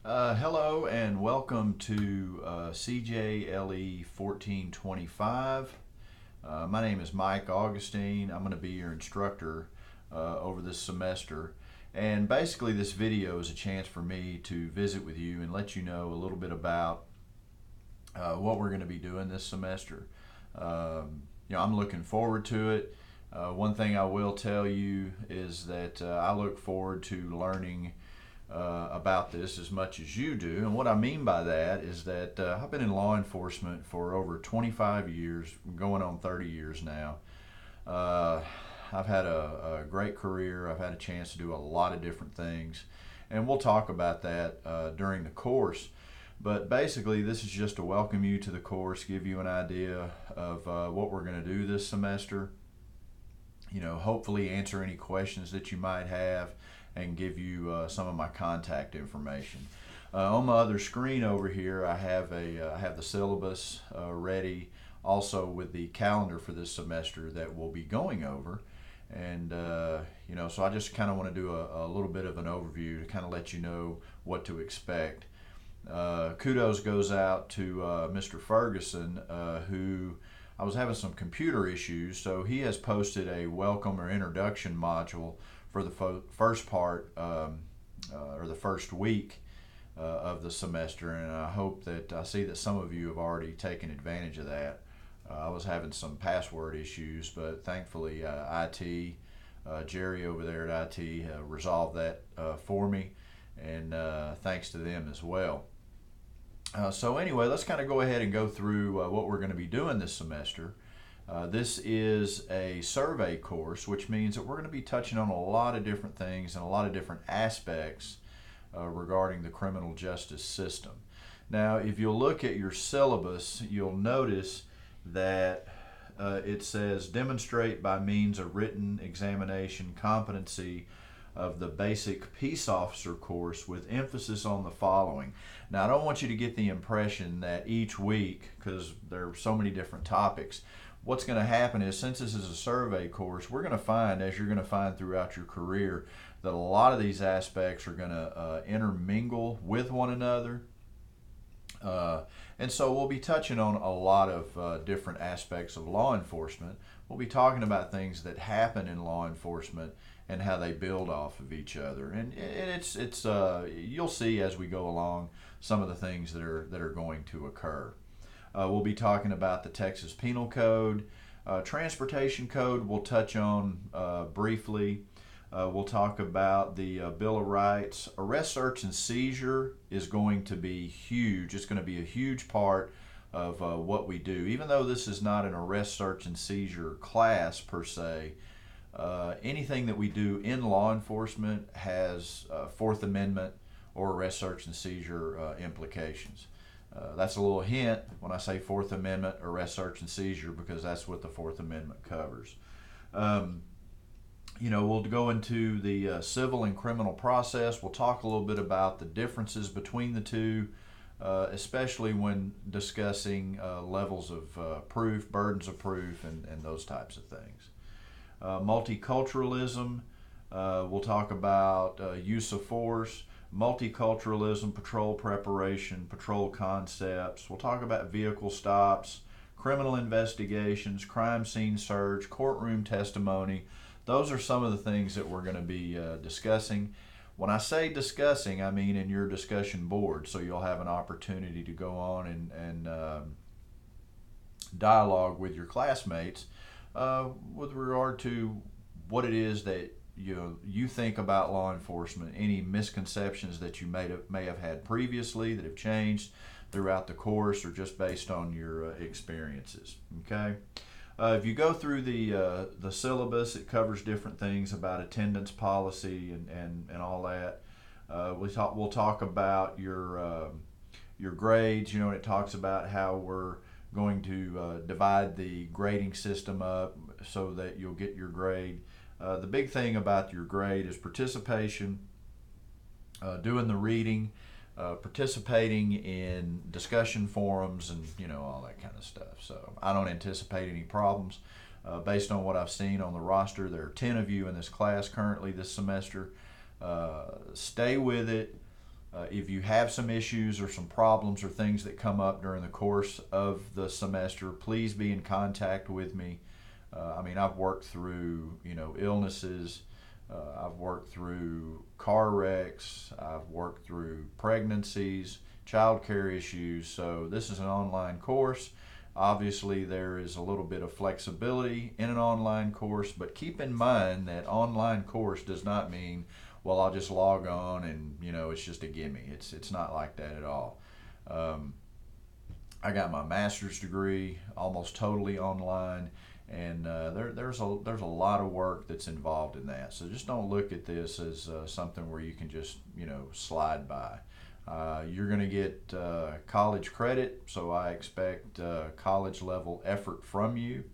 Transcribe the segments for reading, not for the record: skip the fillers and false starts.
Hello and welcome to CJLE 1425. My name is Mike Augustine. I'm going to be your instructor over this semester. And basically, this video is a chance for me to visit with you and let you know a little bit about what we're going to be doing this semester. I'm looking forward to it. One thing I will tell you is that I look forward to learning about this as much as you do. And what I mean by that is that I've been in law enforcement for over 25 years, going on 30 years now. I've had a great career. I've had a chance to do a lot of different things. And we'll talk about that during the course. But basically, this is just to welcome you to the course, give you an idea of what we're going to do this semester. Hopefully answer any questions that you might have and give you some of my contact information. On my other screen over here, I have the syllabus ready, also with the calendar for this semester that we'll be going over. And so I just kind of want to do a little bit of an overview to kind of let you know what to expect. Kudos goes out to Mr. Ferguson, who I was having some computer issues, so he has posted a welcome or introduction module for the first part or the first week of the semester, and I see that some of you have already taken advantage of that. I was having some password issues, but thankfully IT, Jerry over there at IT resolved that for me, and thanks to them as well. So anyway, let's kind of go ahead and go through what we're going to be doing this semester. This is a survey course, which means that we're going to be touching on a lot of different things and a lot of different aspects regarding the criminal justice system. Now, if you'll look at your syllabus, you'll notice that it says demonstrate by means of written examination competency of the basic peace officer course with emphasis on the following. Now, I don't want you to get the impression that each week, because there are so many different topics, what's going to happen is, since this is a survey course, we're going to find, as you're going to find throughout your career, that a lot of these aspects are going to intermingle with one another. And so we'll be touching on a lot of different aspects of law enforcement. We'll be talking about things that happen in law enforcement and how they build off of each other. And it's you'll see as we go along some of the things that are going to occur. We'll be talking about the Texas Penal Code. Transportation Code we'll touch on briefly. We'll talk about the Bill of Rights. Arrest, search, and seizure is going to be huge. It's going to be a huge part of what we do. Even though this is not an arrest, search, and seizure class per se, anything that we do in law enforcement has Fourth Amendment or arrest, search, and seizure implications. That's a little hint when I say Fourth Amendment, arrest, search, and seizure, because that's what the Fourth Amendment covers. We'll go into the civil and criminal process. We'll talk a little bit about the differences between the two, especially when discussing levels of proof, burdens of proof, and those types of things. Multiculturalism, we'll talk about use of force, multiculturalism, patrol preparation, patrol concepts. We'll talk about vehicle stops, criminal investigations, crime scene search, courtroom testimony. Those are some of the things that we're going to be discussing. When I say discussing, I mean in your discussion board, so you'll have an opportunity to go on and dialogue with your classmates with regard to what it is that you think about law enforcement, any misconceptions that you may have had previously that have changed throughout the course or just based on your experiences. Okay. If you go through the syllabus, it covers different things about attendance policy and all that. We'll talk about your grades. It talks about how we're going to divide the grading system up so that you'll get your grade. The big thing about your grade is participation, doing the reading, participating in discussion forums, and all that kind of stuff. So I don't anticipate any problems. Based on what I've seen on the roster, there are 10 of you in this class currently this semester. Stay with it. If you have some issues or some problems or things that come up during the course of the semester, please be in contact with me. I've worked through, illnesses. I've worked through car wrecks. I've worked through pregnancies, child care issues. So this is an online course. Obviously, there is a little bit of flexibility in an online course, but keep in mind that online course does not mean, well, I'll just log on and it's just a gimme. It's not like that at all. I got my master's degree almost totally online, and there's a lot of work that's involved in that. So just don't look at this as something where you can just slide by. You're going to get college credit, so I expect college level effort from you.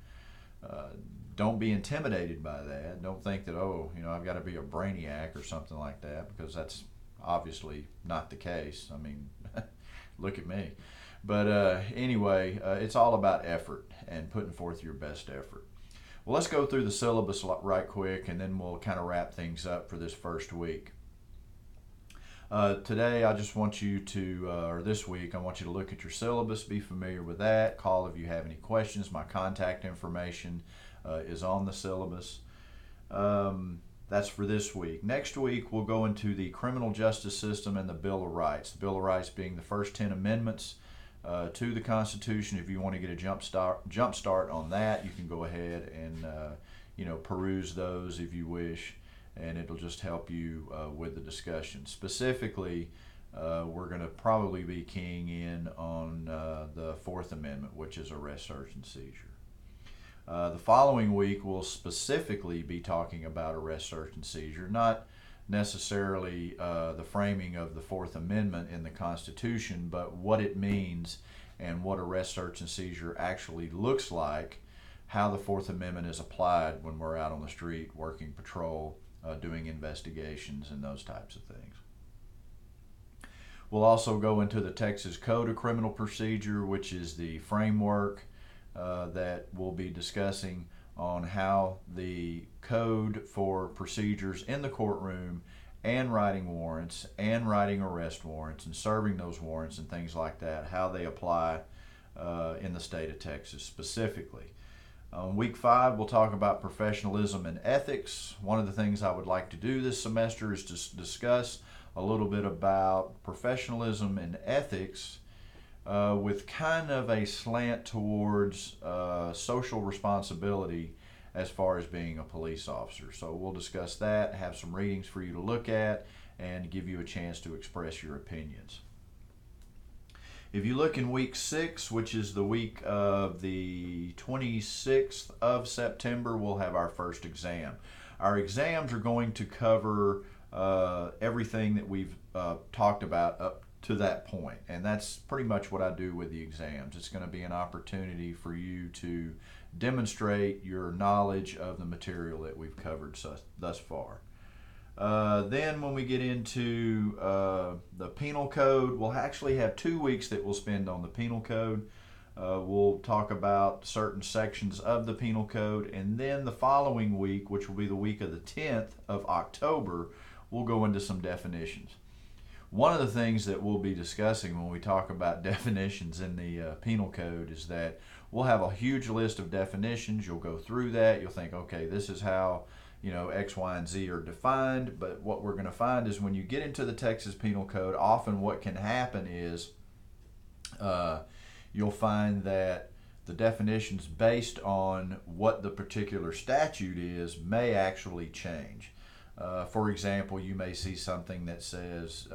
Don't be intimidated by that. Don't think that, I've got to be a brainiac or something like that, because that's obviously not the case. Look at me. But anyway, it's all about effort and putting forth your best effort. Well, let's go through the syllabus right quick, and then we'll kind of wrap things up for this first week. Today, I just want you to, or this week, I want you to look at your syllabus, be familiar with that. Call if you have any questions. My contact information is on the syllabus. That's for this week. Next week, we'll go into the criminal justice system and the Bill of Rights. The Bill of Rights being the first 10 amendments to the Constitution. If you want to get a jump start on that, you can go ahead and peruse those if you wish, and it'll just help you with the discussion. Specifically, we're going to probably be keying in on the Fourth Amendment, which is arrest, search, and seizure. The following week, we'll specifically be talking about arrest, search, and seizure, not necessarily the framing of the Fourth Amendment in the Constitution, but what it means and what arrest, search, and seizure actually looks like, how the Fourth Amendment is applied when we're out on the street working patrol, doing investigations, and those types of things. We'll also go into the Texas Code of Criminal Procedure, which is the framework that we'll be discussing on how the code for procedures in the courtroom and writing warrants and writing arrest warrants and serving those warrants and things like that, how they apply in the state of Texas specifically. Week 5, we'll talk about professionalism and ethics. One of the things I would like to do this semester is to discuss a little bit about professionalism and ethics with kind of a slant towards social responsibility as far as being a police officer. So we'll discuss that, have some readings for you to look at, and give you a chance to express your opinions. If you look in week 6, which is the week of the 26th of September, we'll have our first exam. Our exams are going to cover everything that we've talked about up to that point, and that's pretty much what I do with the exams. It's going to be an opportunity for you to demonstrate your knowledge of the material that we've covered thus far. Then when we get into the penal code, we'll actually have 2 weeks that we'll spend on the penal code. We'll talk about certain sections of the penal code, and then the following week, which will be the week of the 10th of October, we'll go into some definitions. One of the things that we'll be discussing when we talk about definitions in the penal code is that we'll have a huge list of definitions. You'll go through that. You'll think, okay, this is how X, Y, and Z are defined. But what we're going to find is when you get into the Texas Penal Code, often what can happen is you'll find that the definitions based on what the particular statute is may actually change. For example, you may see something that says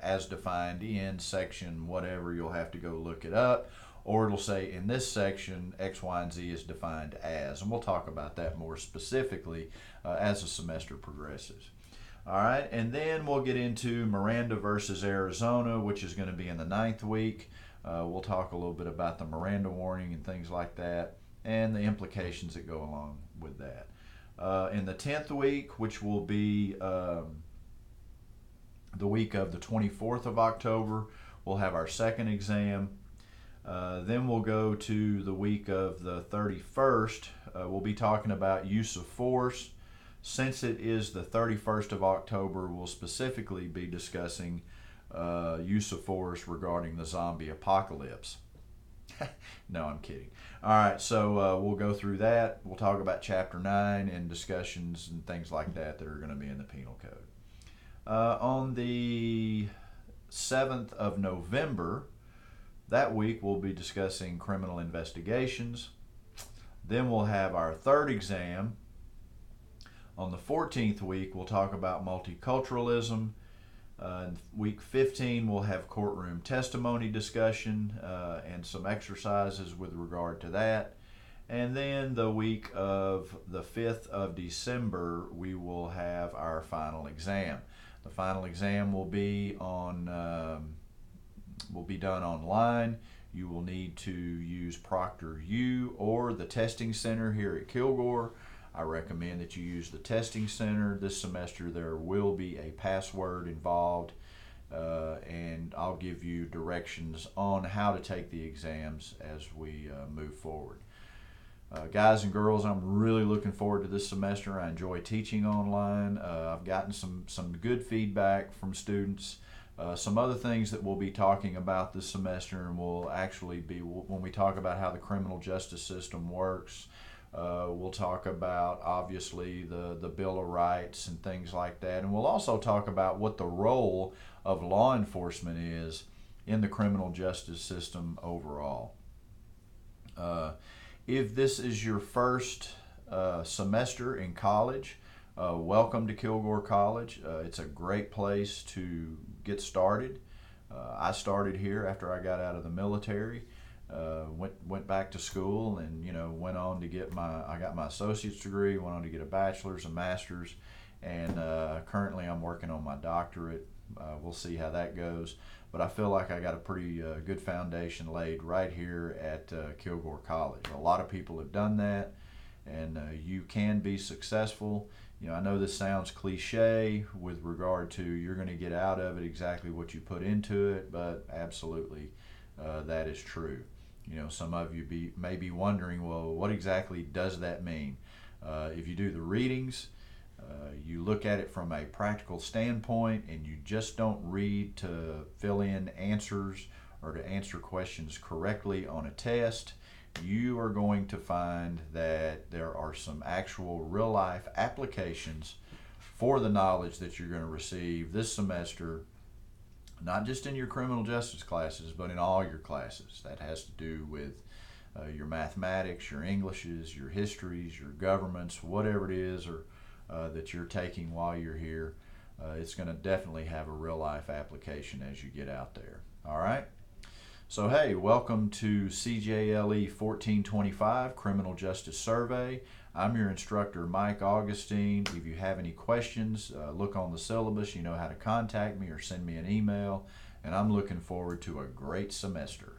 as defined in section whatever. You'll have to go look it up, or it'll say in this section X, Y, and Z is defined as, and we'll talk about that more specifically as the semester progresses. All right, and then we'll get into Miranda versus Arizona, which is going to be in the 9th week. We'll talk a little bit about the Miranda warning and things like that, and the implications that go along with that. In the 10th week, which will be the week of the 24th of October, we'll have our second exam. Then we'll go to the week of the 31st. We'll be talking about use of force. Since it is the 31st of October, we'll specifically be discussing use of force regarding the zombie apocalypse. No, I'm kidding. All right, so we'll go through that. We'll talk about Chapter 9 and discussions and things like that that are going to be in the Penal Code. On the 7th of November, that week we'll be discussing criminal investigations. Then we'll have our third exam. On the 14th week, we'll talk about multiculturalism. Week 15, we'll have courtroom testimony discussion and some exercises with regard to that. And then the week of the 5th of December, we will have our final exam. The final exam will be done online. You will need to use ProctorU or the testing center here at Kilgore. I recommend that you use the testing center. This semester there will be a password involved, and I'll give you directions on how to take the exams as we move forward. Guys and girls, I'm really looking forward to this semester. I enjoy teaching online. I've gotten some good feedback from students. Some other things that we'll be talking about this semester, and will actually be when we talk about how the criminal justice system works. We'll talk about, obviously, the Bill of Rights and things like that. And we'll also talk about what the role of law enforcement is in the criminal justice system overall. If this is your first semester in college, welcome to Kilgore College. It's a great place to get started. I started here after I got out of the military. Went back to school, and went on to get I got my associate's degree, went on to get a bachelor's, a master's, and currently I'm working on my doctorate. We'll see how that goes, but I feel like I got a pretty good foundation laid right here at Kilgore College. A lot of people have done that, and you can be successful. I know this sounds cliche with regard to you're going to get out of it exactly what you put into it, but absolutely that is true. Some of you may be wondering, well, what exactly does that mean? If you do the readings, you look at it from a practical standpoint, and you just don't read to fill in answers or to answer questions correctly on a test, you are going to find that there are some actual real-life applications for the knowledge that you're going to receive this semester, not just in your criminal justice classes, but in all your classes. That has to do with your mathematics, your Englishes, your histories, your governments, whatever it is or that you're taking while you're here. It's going to definitely have a real-life application as you get out there. All right? So, hey, welcome to CJLE 1425 Criminal Justice Survey. I'm your instructor, Mike Augustine. If you have any questions, look on the syllabus. You know how to contact me or send me an email. And I'm looking forward to a great semester.